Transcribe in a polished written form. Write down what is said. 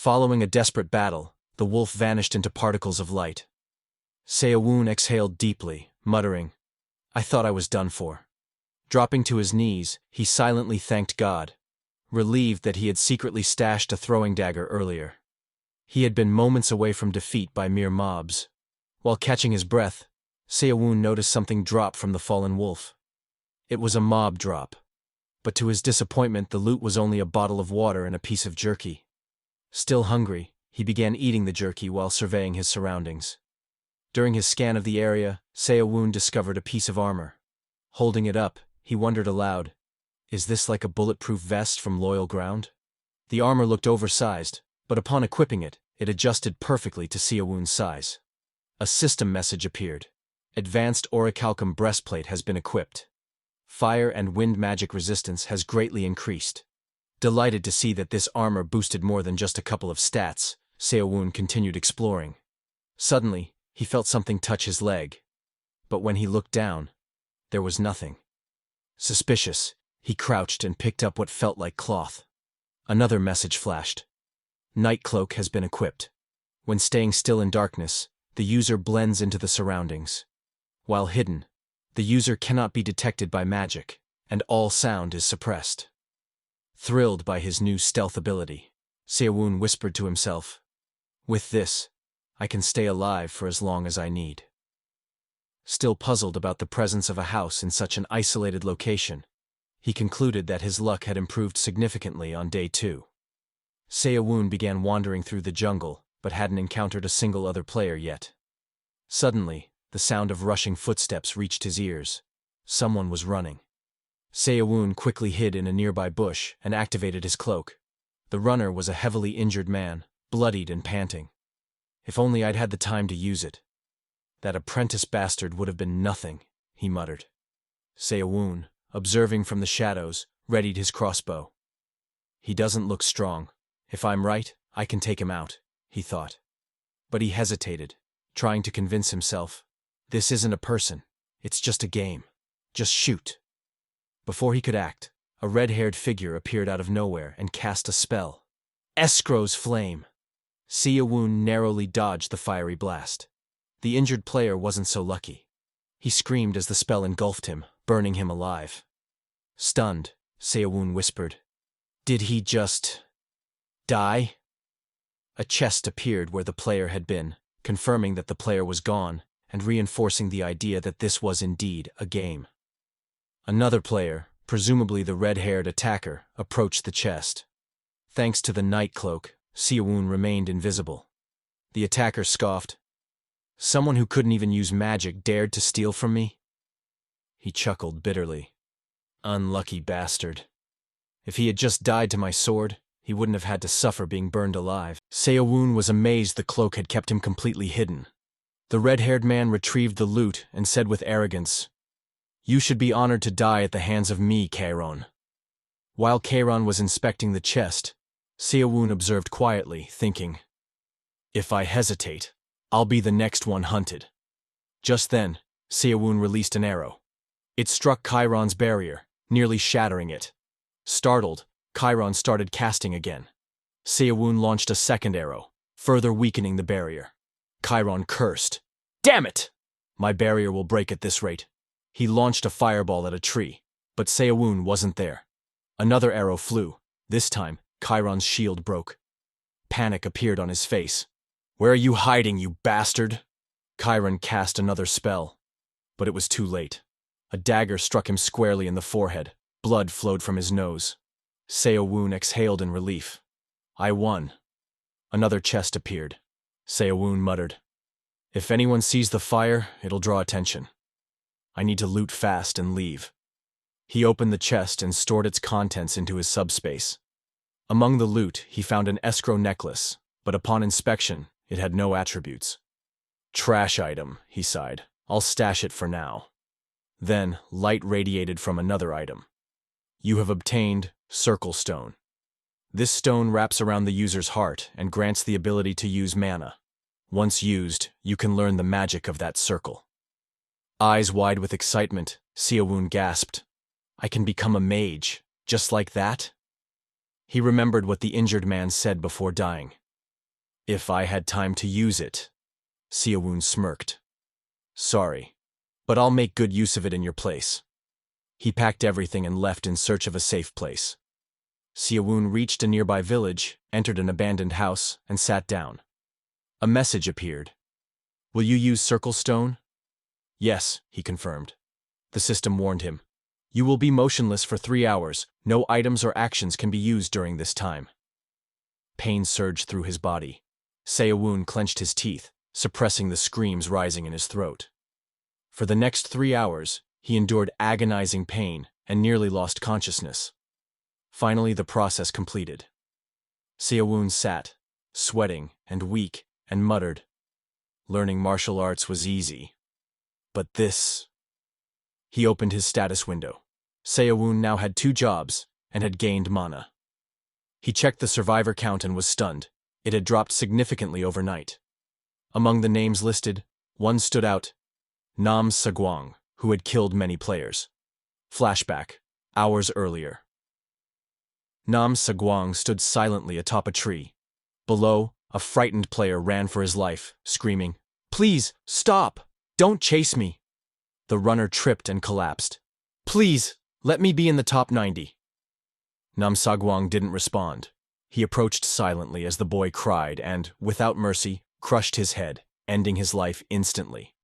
Following a desperate battle, the wolf vanished into particles of light. Seowoon exhaled deeply, muttering, "I thought I was done for." Dropping to his knees, he silently thanked God, relieved that he had secretly stashed a throwing dagger earlier. He had been moments away from defeat by mere mobs. While catching his breath, Seowoon noticed something drop from the fallen wolf. It was a mob drop, but to his disappointment the loot was only a bottle of water and a piece of jerky. Still hungry, he began eating the jerky while surveying his surroundings. During his scan of the area, Seowoon discovered a piece of armor. Holding it up, he wondered aloud, "Is this like a bulletproof vest from Loyal Ground?" The armor looked oversized, but upon equipping it, it adjusted perfectly to Seowoon's size. A system message appeared. "Advanced orichalcum breastplate has been equipped. Fire and wind magic resistance has greatly increased." Delighted to see that this armor boosted more than just a couple of stats, Seowoon continued exploring. Suddenly, he felt something touch his leg. But when he looked down, there was nothing. Suspicious, he crouched and picked up what felt like cloth. Another message flashed. "Night cloak has been equipped. When staying still in darkness, the user blends into the surroundings. While hidden, the user cannot be detected by magic, and all sound is suppressed." Thrilled by his new stealth ability, Seowoon whispered to himself, "With this, I can stay alive for as long as I need." Still puzzled about the presence of a house in such an isolated location, he concluded that his luck had improved significantly on day 2. Seowoon began wandering through the jungle, but hadn't encountered a single other player yet. Suddenly, the sound of rushing footsteps reached his ears. Someone was running. Seowoon quickly hid in a nearby bush and activated his cloak. The runner was a heavily injured man, bloodied and panting. "If only I'd had the time to use it. That apprentice bastard would have been nothing," he muttered. Seowoon, observing from the shadows, readied his crossbow. "He doesn't look strong. If I'm right, I can take him out," he thought. But he hesitated, trying to convince himself, "This isn't a person. It's just a game. Just shoot." Before he could act, a red-haired figure appeared out of nowhere and cast a spell. Escrow's Flame! Seowoon narrowly dodged the fiery blast. The injured player wasn't so lucky. He screamed as the spell engulfed him, burning him alive. Stunned, Seowoon whispered, "Did he just die?" A chest appeared where the player had been, confirming that the player was gone and reinforcing the idea that this was indeed a game. Another player, presumably the red-haired attacker, approached the chest. Thanks to the night cloak, Seowoon remained invisible. The attacker scoffed, "Someone who couldn't even use magic dared to steal from me?" He chuckled bitterly. "Unlucky bastard. If he had just died to my sword, he wouldn't have had to suffer being burned alive." Seowoon was amazed the cloak had kept him completely hidden. The red-haired man retrieved the loot and said with arrogance, "You should be honored to die at the hands of me, Kairon." While Kairon was inspecting the chest, Seowoon observed quietly, thinking, "If I hesitate, I'll be the next one hunted." Just then, Seowoon released an arrow. It struck Kairon's barrier, nearly shattering it. Startled, Kairon started casting again. Seowoon launched a second arrow, further weakening the barrier. Kairon cursed, "Damn it! My barrier will break at this rate." He launched a fireball at a tree, but Seowoon wasn't there. Another arrow flew. This time, Kairon's shield broke. Panic appeared on his face. "Where are you hiding, you bastard?" Kairon cast another spell, but it was too late. A dagger struck him squarely in the forehead. Blood flowed from his nose. Seowoon exhaled in relief. "I won." Another chest appeared. Seowoon muttered, "If anyone sees the fire, it'll draw attention. I need to loot fast and leave." He opened the chest and stored its contents into his subspace. Among the loot, he found an escrow necklace, but upon inspection, it had no attributes. "Trash item," he sighed. "I'll stash it for now." Then, light radiated from another item. "You have obtained Circle Stone. This stone wraps around the user's heart and grants the ability to use mana. Once used, you can learn the magic of that circle." Eyes wide with excitement, Seowoon gasped, "I can become a mage, just like that?" He remembered what the injured man said before dying. If I had time to use it. Seowoon smirked. Sorry, but I'll make good use of it in your place. He packed everything and left in search of a safe place. Seowoon reached a nearby village, entered an abandoned house, and sat down. A message appeared. Will you use Circle Stone? Yes, he confirmed. The system warned him. You will be motionless for 3 hours. No items or actions can be used during this time. Pain surged through his body. Seowoon clenched his teeth, suppressing the screams rising in his throat. For the next 3 hours, he endured agonizing pain and nearly lost consciousness. Finally, the process completed. Seowoon sat, sweating and weak, and muttered, "Learning martial arts was easy. But this..." He opened his status window. Seowoon now had 2 jobs and had gained mana. He checked the survivor count and was stunned. It had dropped significantly overnight. Among the names listed, one stood out: Nam Sagwang, who had killed many players. Flashback, hours earlier. Nam Sagwang stood silently atop a tree. Below, a frightened player ran for his life, screaming, "Please, stop! Don't chase me!" The runner tripped and collapsed. "Please, let me be in the top 90. Nam Sagwang didn't respond. He approached silently as the boy cried and, without mercy, crushed his head, ending his life instantly.